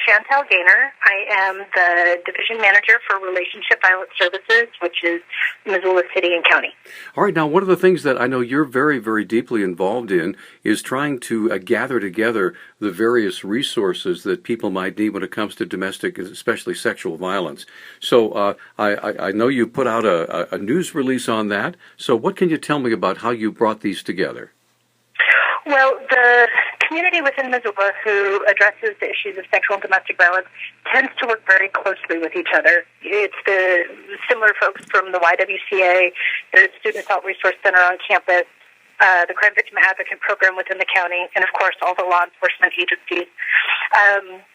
Chantel Gaynor. I am the Division Manager for Relationship Violence Services, which is Missoula City and County. All right, now one of the things that I know you're very, very deeply involved in is trying to gather together the various resources that people might need when it comes to domestic, especially sexual violence. So I know you put out a news release on that. So what can you tell me about how you brought these together? Well, the community within Missoula who addresses the issues of sexual and domestic violence tends to work very closely with each other. It's the similar folks from the YWCA, the Student Assault Resource Center on campus, the Crime Victim Advocate Program within the county, and of course all the law enforcement agencies.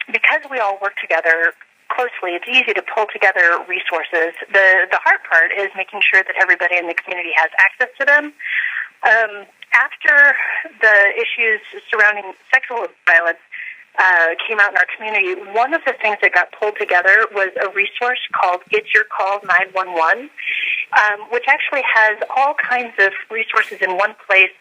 Because we all work together closely, it's easy to pull together resources. The hard part is making sure that everybody in the community has access to them. After the issues surrounding sexual violence came out in our community, one of the things that got pulled together was a resource called It's Your Call 911, which actually has all kinds of resources in one place,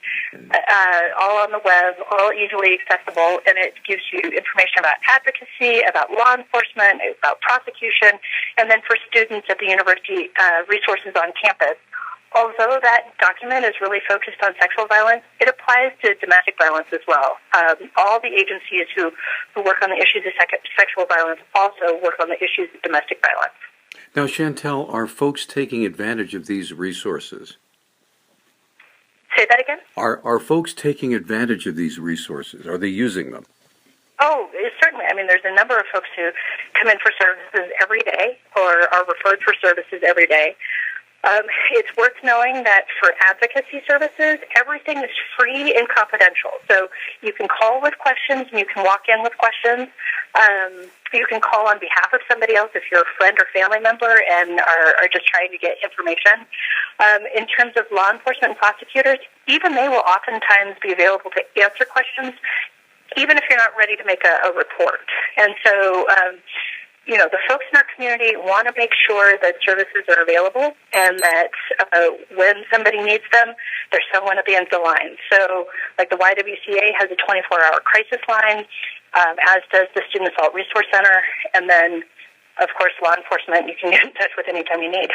all on the web, all easily accessible, and it gives you information about advocacy, about law enforcement, about prosecution, and then for students at the university, resources on campus. Although that document is really focused on sexual violence, it applies to domestic violence as well. All the agencies who work on the issues of sexual violence also work on the issues of domestic violence. Now, Chantel, are folks taking advantage of these resources? Say that again? Are folks taking advantage of these resources? Are they using them? Oh, certainly. I mean, there's a number of folks who come in for services every day or are referred for services every day. It's worth knowing that for advocacy services, everything is free and confidential. So you can call with questions and you can walk in with questions. You can call on behalf of somebody else if you're a friend or family member and are just trying to get information. In terms of law enforcement and prosecutors, even they will oftentimes be available to answer questions, even if you're not ready to make a report. And so the folks in our community want to make sure that services are available and that when somebody needs them, there's someone at the end of the line. So, like the YWCA has a 24-hour crisis line, as does the Student Assault Resource Center, and then, of course, law enforcement you can get in touch with anytime you need.